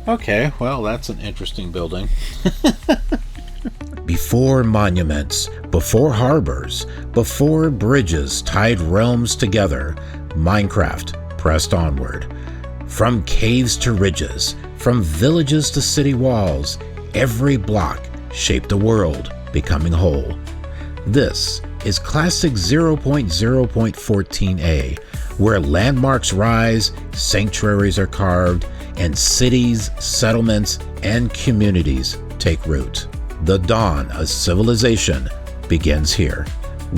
Okay, well, that's an interesting building. Before monuments, before harbors, before bridges tied realms together, Minecraft pressed onward. From caves to ridges, from villages to city walls, every block shaped a world, becoming whole. This is Classic 0.0.14a, where landmarks rise, sanctuaries are carved, and cities, settlements, and communities take root. The dawn of civilization begins here.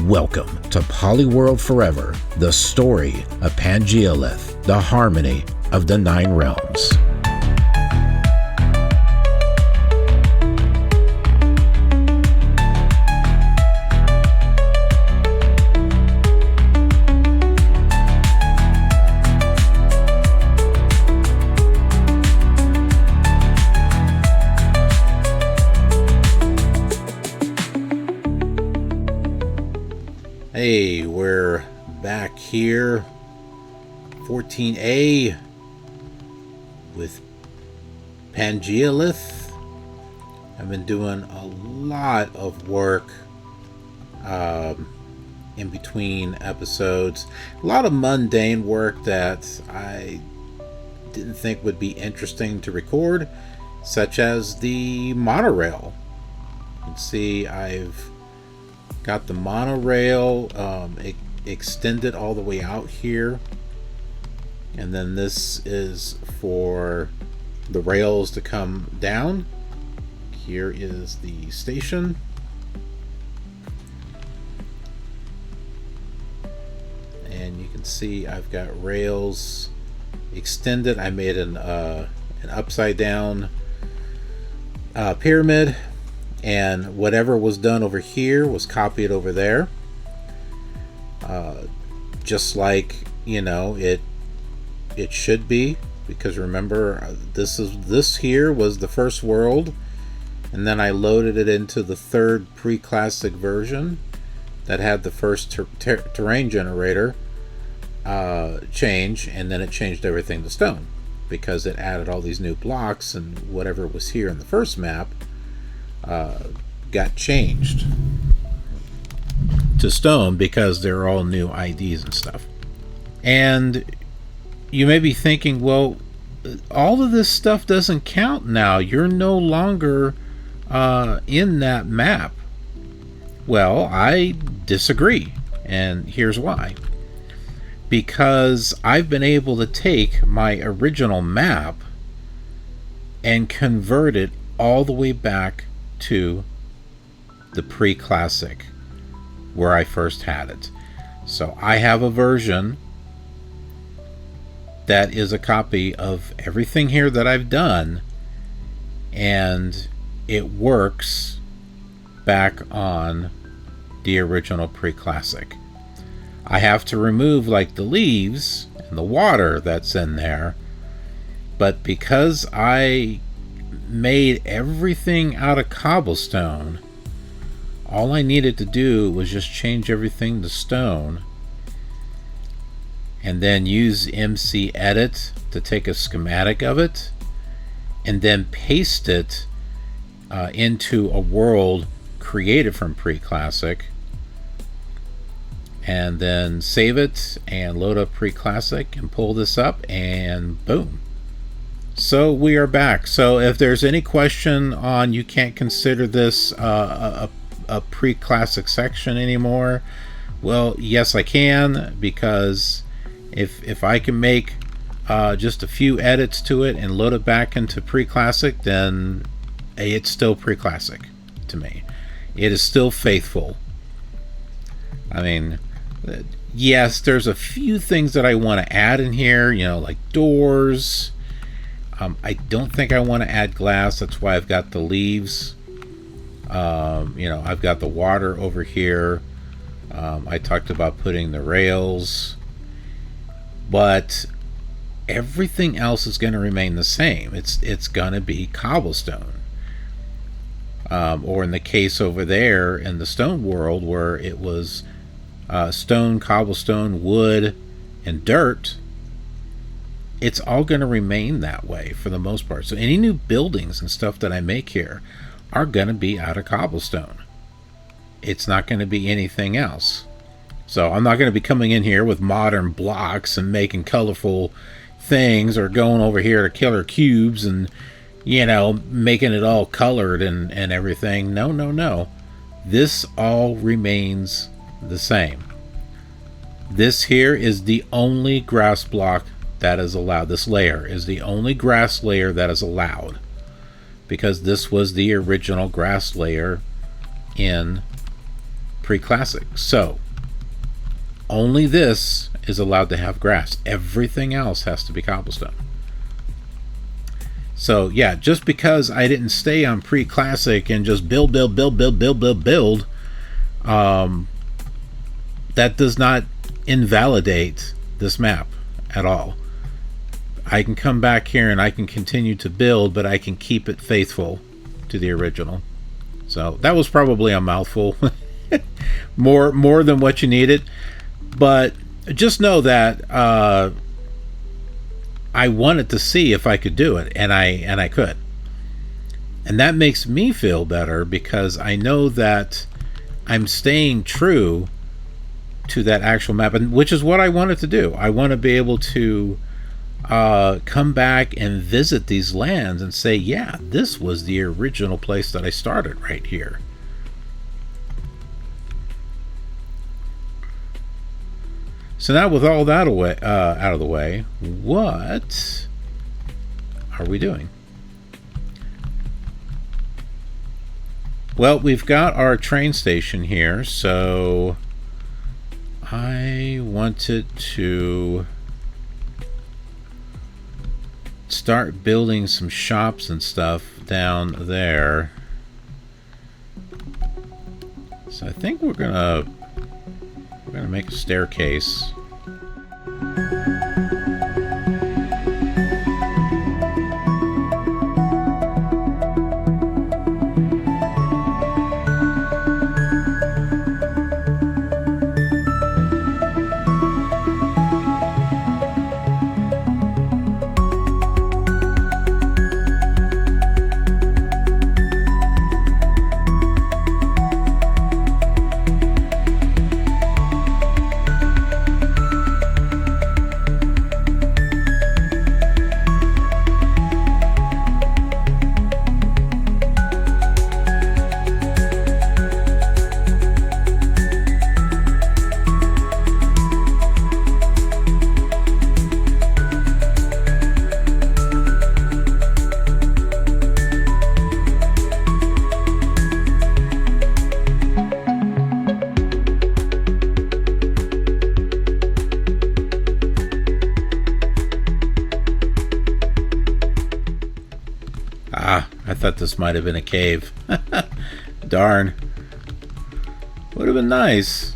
Welcome to Polyworld Forever, the story of Pangaealith, the harmony of the Nine Realms. Hey, we're back here, 14A, with Pangaealith. I've been doing a lot of work in between episodes. A lot of mundane work that I didn't think would be interesting to record, such as the monorail. You can see I've got the monorail extended all the way out here, and then this is for the rails to come down. Here is the station, and you can see I've got rails extended. I made an upside down pyramid, and whatever was done over here was copied over there, just like it should be, because remember, this here was the first world, and then I loaded it into the third pre-classic version that had the first terrain generator change, and then it changed everything to stone because it added all these new blocks, and whatever was here in the first map got changed to stone because they're all new IDs and stuff. And you may be thinking, well, all of this stuff doesn't count now. You're no longer in that map. Well, I disagree, and here's why. Because I've been able to take my original map and convert it all the way back to the pre-classic where I first had it. So I have a version that is a copy of everything here that I've done, and it works back on the original pre-classic. I have to remove like the leaves and the water that's in there, but because I made everything out of cobblestone, all I needed to do was just change everything to stone, and then use MC Edit to take a schematic of it, and then paste it into a world created from pre-classic, and then save it and load up pre-classic and pull this up, and boom. So we are back. So if there's any question on you can't consider this a pre-classic section anymore, well, yes I can, because if I can make just a few edits to it and load it back into pre-classic, then it's still pre-classic to me. It is still faithful. I mean, yes, there's a few things that I want to add in here, like doors. I don't think I want to add glass. That's why I've got the leaves. I've got the water over here. I talked about putting the rails, but everything else is going to remain the same. It's going to be cobblestone, or in the case over there in the stone world where it was stone, cobblestone, wood, and dirt. it's all going to remain that way for the most part. So any new buildings and stuff that I make here are going to be out of cobblestone. It's not going to be anything else. So I'm not going to be coming in here with modern blocks and making colorful things, or going over here to killer cubes and, you know, making it all colored and everything. No. This all remains the same. This here is the only grass block that is allowed. This layer is the only grass layer that is allowed, because this was the original grass layer in pre-classic. So only this is allowed to have grass. Everything else has to be cobblestone. So yeah, just because I didn't stay on pre-classic and just build, that does not invalidate this map at all. I can come back here and I can continue to build, but I can keep it faithful to the original. So that was probably a mouthful. more than what you needed, but just know that I wanted to see if I could do it, and I could, and that makes me feel better, because I know that I'm staying true to that actual map, and which is what I wanted to do. I want to be able to come back and visit these lands and say, yeah, this was the original place that I started right here. So now, with all that out of the way, what are we doing? Well, we've got our train station here, so I wanted to start building some shops and stuff down there. So I think we're gonna make a staircase. I thought this might have been a cave. Darn. Would have been nice.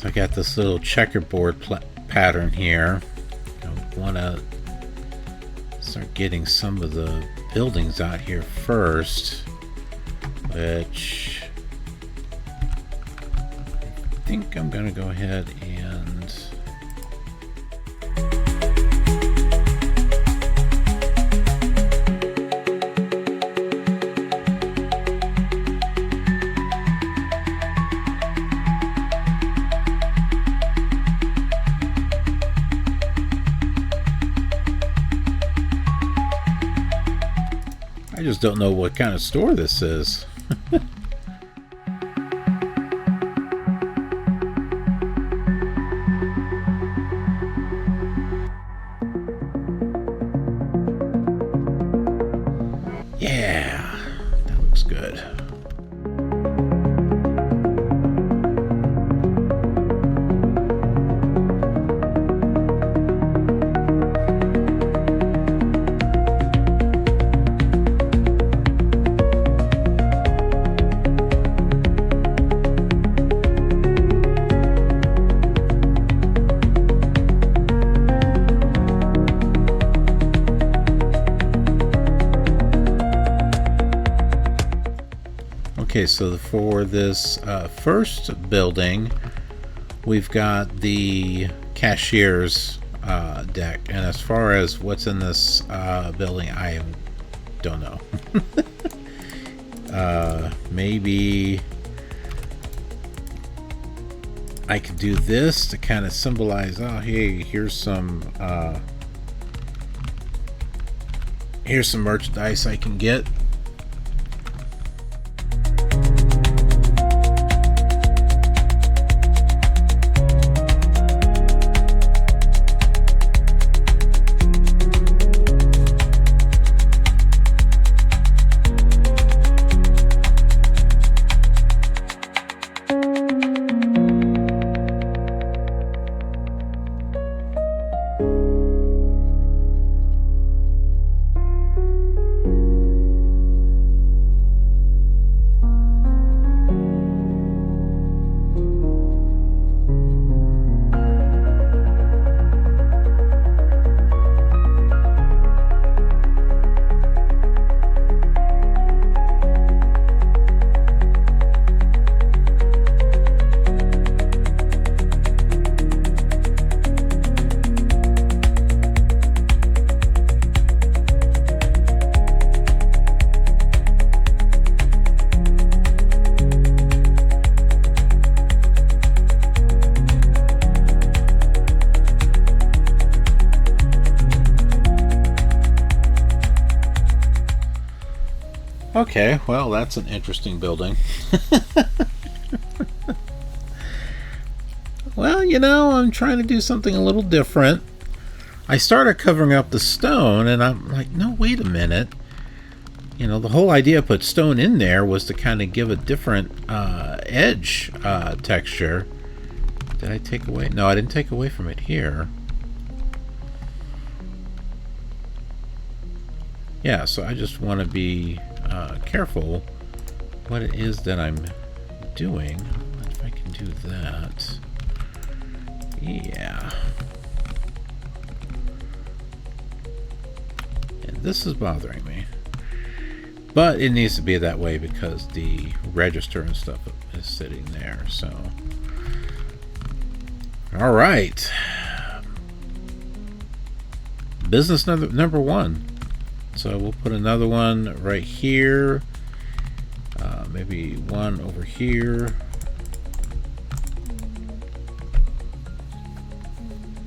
I got this little checkerboard pattern here. I want to start getting some of the buildings out here first, which I think I'm going to go ahead and I just don't know what kind of store this is. Yeah, that looks good. Okay, so for this first building, we've got the cashier's deck, and as far as what's in this building, I don't know. Maybe I could do this to kind of symbolize, oh, hey, here's some merchandise I can get. Okay, well, that's an interesting building. Well, you know, I'm trying to do something a little different. I started covering up the stone, and I'm like, no, wait a minute. You know, the whole idea of put stone in there was to kind of give a different edge texture. Did I take away? No, I didn't take away from it here. Yeah, so I just want to be careful what it is that I'm doing. What if I can do that? Yeah. And this is bothering me. But it needs to be that way because the register and stuff is sitting there, so. Alright. Business number one. So we'll put another one right here. Maybe one over here.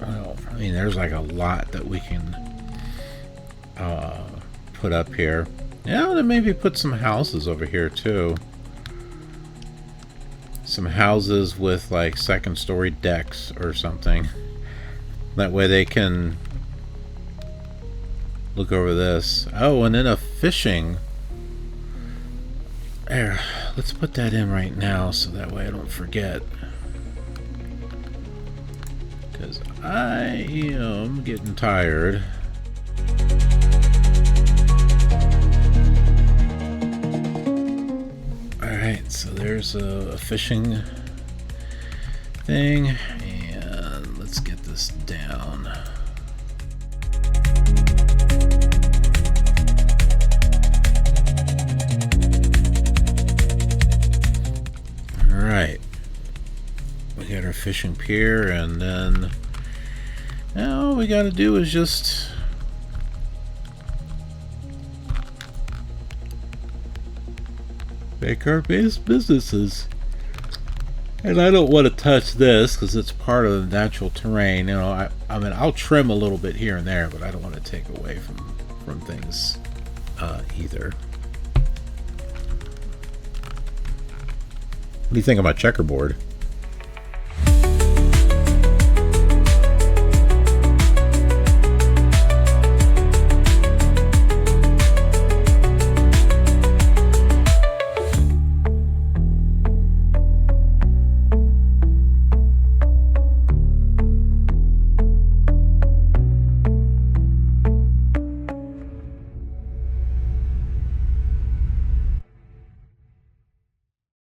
Oh, I mean, there's like a lot that we can put up here. Yeah, then maybe put some houses over here too. Some houses with like second story decks or something. That way they can look over this. Oh, and then a fishing. There, let's put that in right now so that way I don't forget. Because I am getting tired. Alright, so there's a fishing thing. And let's get this down. Alright, we got our fishing pier, and then now all we got to do is just make our base businesses. And I don't want to touch this because it's part of the natural terrain. You know, I mean, I'll trim a little bit here and there, but I don't want to take away from things either. What do you think about checkerboard?